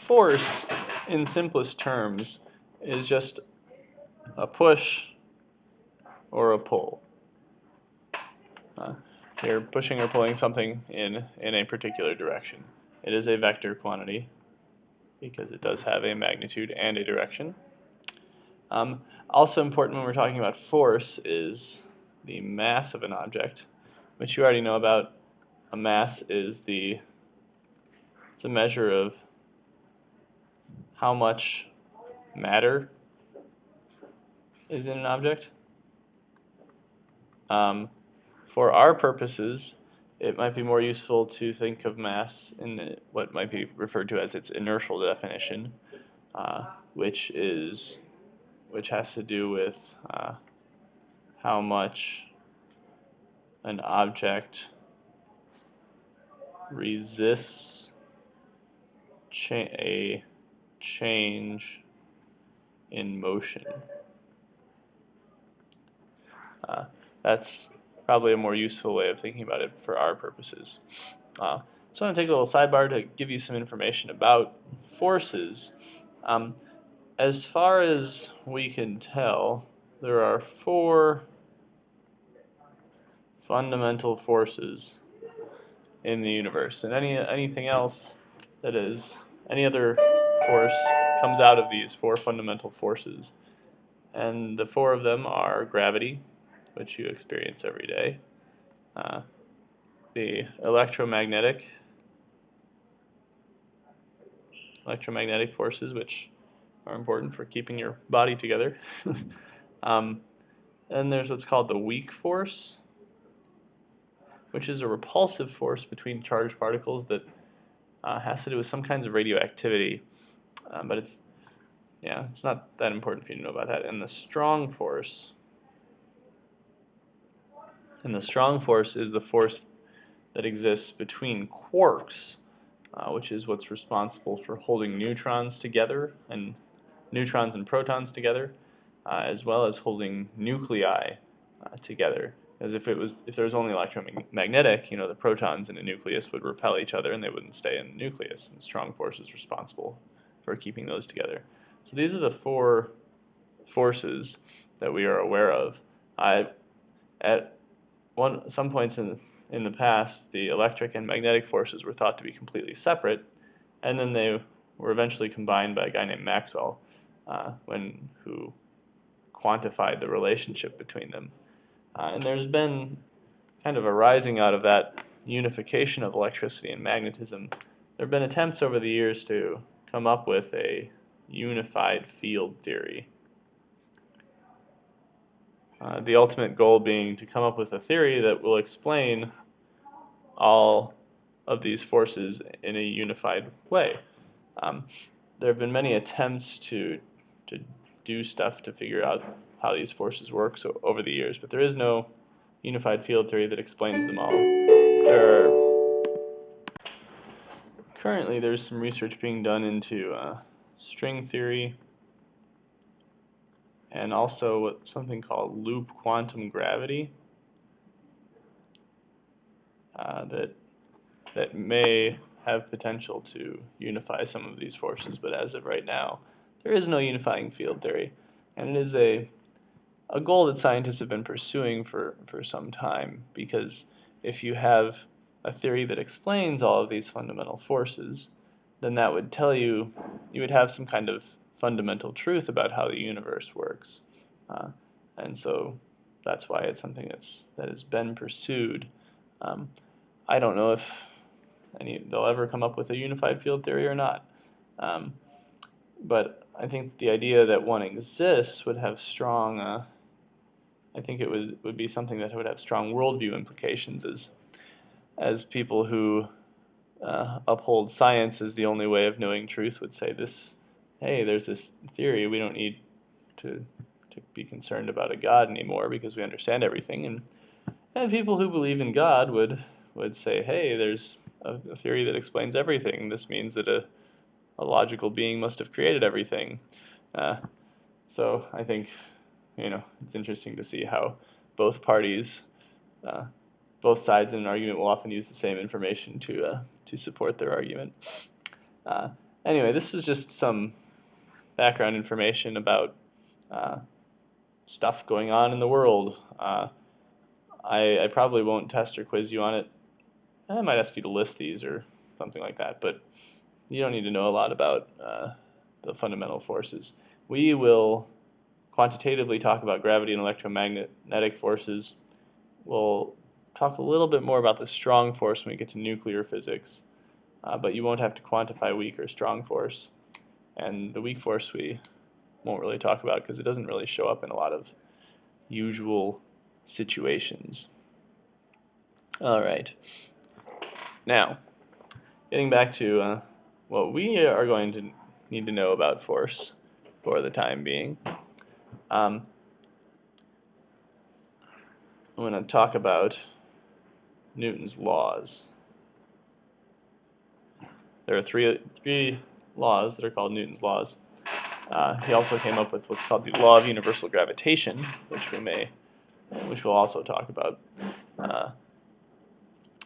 force, in simplest terms, is just a push or a pull. You're pushing or pulling something in a particular direction. It is a vector quantity because it does have a magnitude and a direction. Also important when we're talking about force is the mass of an object, which you already know about. A mass is it's a measure of how much matter is in an object. For our purposes, it might be more useful to think of mass in what might be referred to as its inertial definition, which has to do with how much an object resists a change in motion. That's probably a more useful way of thinking about it for our purposes. So I'm going to take a little sidebar to give you some information about forces. As far as we can tell, there are 4 fundamental forces in the universe, and anything else that is any other force comes out of these 4 fundamental forces. And the 4 of them are gravity, which you experience every day, the electromagnetic forces, which are important for keeping your body together. And there's what's called the weak force, which is a repulsive force between charged particles that has to do with some kinds of radioactivity, but it's not that important for you to know about that. And the strong force is the force that exists between quarks, which is what's responsible for holding neutrons together, and neutrons and protons together, as well as holding nuclei together. As if there was only electromagnetic, the protons in a nucleus would repel each other and they wouldn't stay in the nucleus. And strong force is responsible for keeping those together. So these are the 4 forces that we are aware of. At some points in the past, the electric and magnetic forces were thought to be completely separate, and then they were eventually combined by a guy named Maxwell, who quantified the relationship between them. And there's been kind of a rising out of that unification of electricity and magnetism. There have been attempts over the years to come up with a unified field theory. The ultimate goal being to come up with a theory that will explain all of these forces in a unified way. There have been many attempts to do stuff to figure out how these forces work over the years, but there is no unified field theory that explains them all. Currently, there's some research being done into string theory, and also something called loop quantum gravity that may have potential to unify some of these forces, but as of right now, there is no unifying field theory, and it is a goal that scientists have been pursuing for some time, because if you have a theory that explains all of these fundamental forces, then that would tell you would have some kind of fundamental truth about how the universe works. And so that's why it's something that has been pursued. I don't know if they'll ever come up with a unified field theory or not. But I think the idea that one exists would have strong, I think it would be something that would have strong worldview implications, as people who uphold science as the only way of knowing truth would say hey, there's this theory, we don't need to be concerned about a God anymore because we understand everything. And people who believe in God would say, hey, there's a theory that explains everything. This means that a logical being must have created everything. So I think, it's interesting to see how both parties, both sides in an argument will often use the same information to support their argument. Anyway, this is just some background information about stuff going on in the world. I probably won't test or quiz you on it. I might ask you to list these or something like that, but you don't need to know a lot about the fundamental forces. We will quantitatively talk about gravity and electromagnetic forces. We'll talk a little bit more about the strong force when we get to nuclear physics, but you won't have to quantify weak or strong force. And the weak force we won't really talk about because it doesn't really show up in a lot of usual situations. All right. Now, getting back to what we are going to need to know about force for the time being. I'm going to talk about Newton's laws. There are three laws that are called Newton's laws. He also came up with what's called the law of universal gravitation, which we'll also talk about.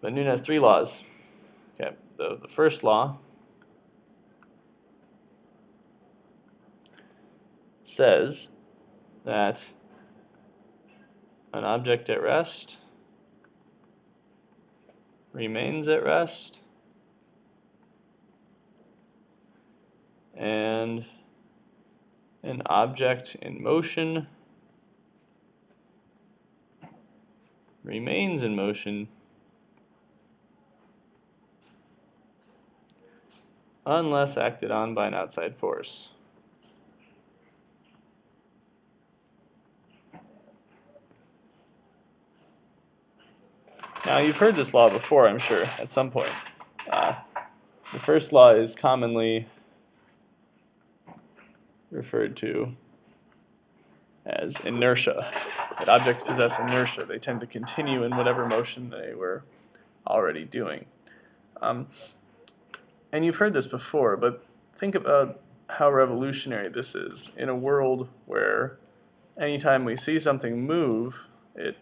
But Newton has three laws. Okay, the first law says that an object at rest remains at rest, and an object in motion remains in motion unless acted on by an outside force. Now, you've heard this law before, I'm sure, at some point. The first law is commonly referred to as inertia. That objects possess inertia. They tend to continue in whatever motion they were already doing. And you've heard this before, but think about how revolutionary this is in a world where anytime we see something move, it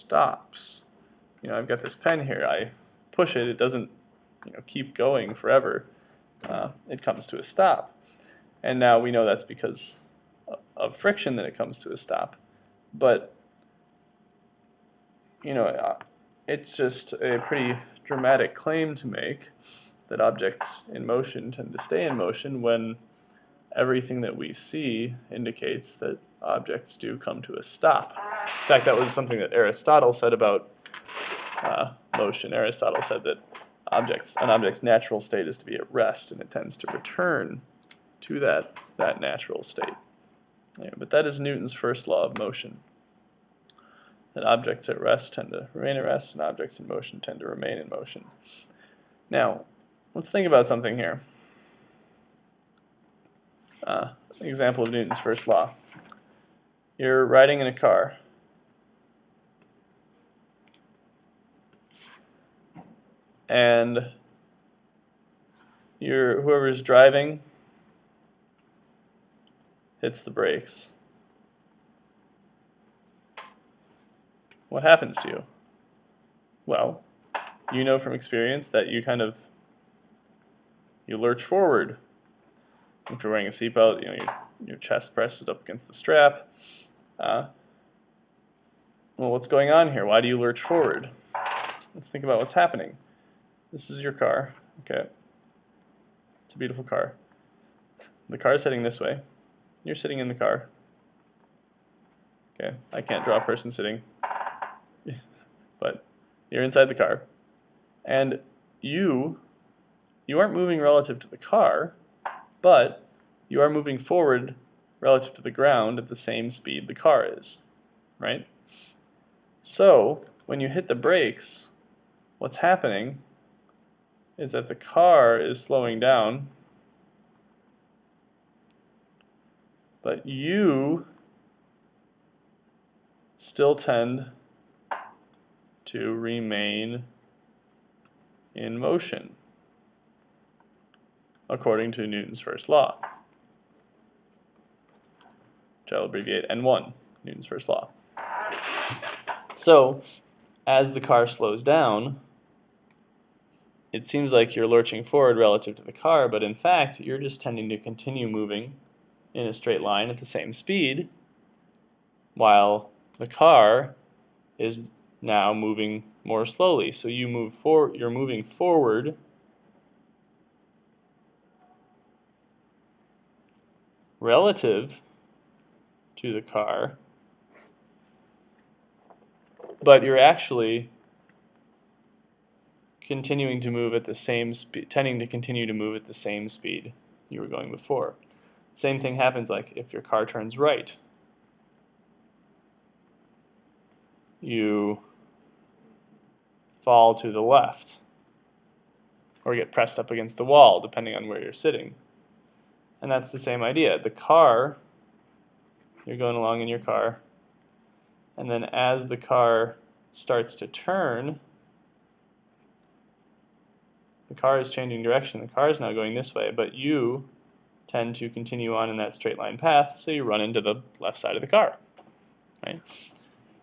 stops. I've got this pen here. I push it, it doesn't keep going forever. It comes to a stop. And now we know that's because of friction that it comes to a stop. But, it's just a pretty dramatic claim to make that objects in motion tend to stay in motion when everything that we see indicates that objects do come to a stop. In fact, that was something that Aristotle said about motion. Aristotle said that an object's natural state is to be at rest, and it tends to return to that natural state. Yeah, but that is Newton's first law of motion, that objects at rest tend to remain at rest, and objects in motion tend to remain in motion. Now, let's think about something here. An example of Newton's first law. You're riding in a car. And whoever's driving hits the brakes. What happens to you? Well, you know from experience that you lurch forward. If you're wearing a seatbelt, your chest presses up against the strap. Well, what's going on here? Why do you lurch forward? Let's think about what's happening. This is your car, okay? It's a beautiful car. The car is heading this way. You're sitting in the car. Okay, I can't draw a person sitting, but you're inside the car. And you aren't moving relative to the car, but you are moving forward relative to the ground at the same speed the car is, right? So, when you hit the brakes, what's happening is that the car is slowing down, but you still tend to remain in motion, according to Newton's first law, which I'll abbreviate N1, Newton's first law. So, as the car slows down, it seems like you're lurching forward relative to the car, but in fact, you're just tending to continue moving in a straight line at the same speed, while the car is now moving more slowly. So you're moving forward relative to the car, but you're actually continuing to move at the same speed, tending to continue to move at the same speed you were going before. Same thing happens like if your car turns right. You fall to the left or get pressed up against the wall, depending on where you're sitting. And that's the same idea. The car, you're going along in your car, and then as the car starts to turn, the car is changing direction. The car is now going this way, but you tend to continue on in that straight line path, so you run into the left side of the car, right?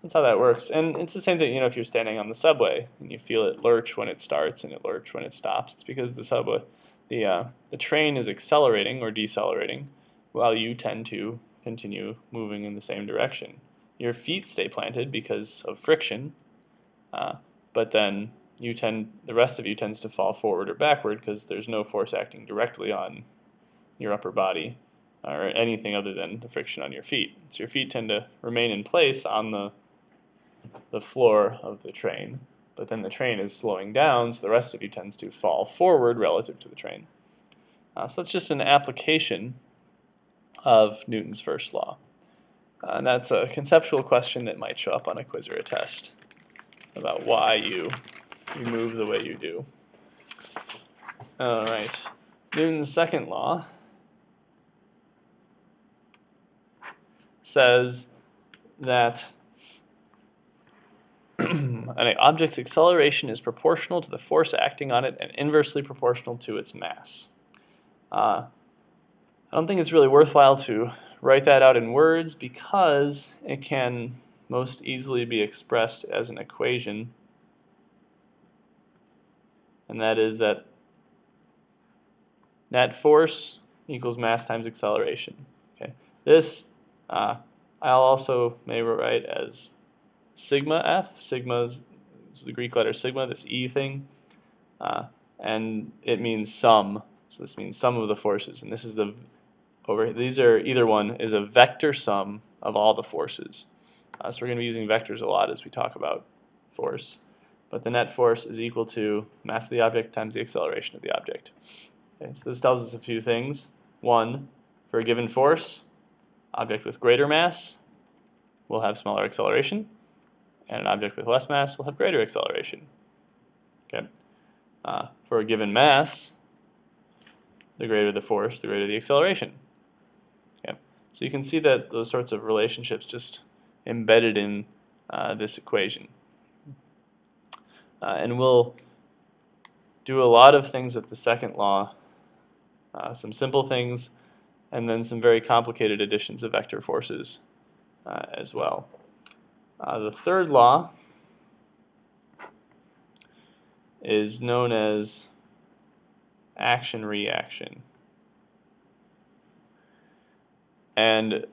That's how that works. And it's the same thing, if you're standing on the subway and you feel it lurch when it starts and it lurch when it stops. It's because the train is accelerating or decelerating while you tend to continue moving in the same direction. Your feet stay planted because of friction, but then the rest of you tends to fall forward or backward because there's no force acting directly on your upper body or anything other than the friction on your feet. So your feet tend to remain in place on the floor of the train, but then the train is slowing down, so the rest of you tends to fall forward relative to the train. So it's just an application of Newton's first law. And that's a conceptual question that might show up on a quiz or a test about why you move the way you do. All right. Newton's second law says that an object's acceleration is proportional to the force acting on it and inversely proportional to its mass. I don't think it's really worthwhile to write that out in words because it can most easily be expressed as an equation, and that is that net force equals mass times acceleration. Okay. This I'll also may write as sigma F. Sigma is the Greek letter sigma, this E thing, and it means sum. So this means sum of the forces, and this is either one is a vector sum of all the forces. So we're going to be using vectors a lot as we talk about force. But the net force is equal to mass of the object times the acceleration of the object. Okay, so this tells us a few things. One, for a given force, object with greater mass will have smaller acceleration, and an object with less mass will have greater acceleration. Okay. For a given mass, the greater the force, the greater the acceleration. Okay. So you can see that those sorts of relationships just embedded in this equation. And we'll do a lot of things with the second law, some simple things, and then some very complicated additions of vector forces as well. The third law is known as action-reaction. And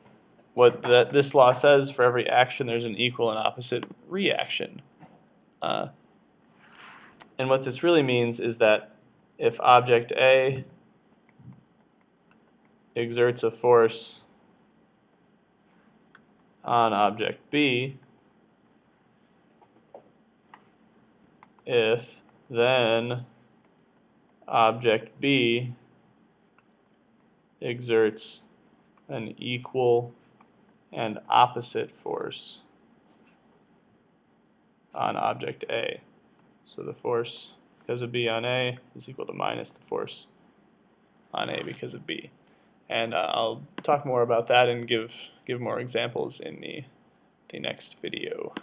what this law says, for every action there's an equal and opposite reaction. And what this really means is that if object A exerts a force on object B, if then object B exerts an equal and opposite force on object A. So the force because of B on A is equal to minus the force on A because of B. And I'll talk more about that and give more examples in the next video.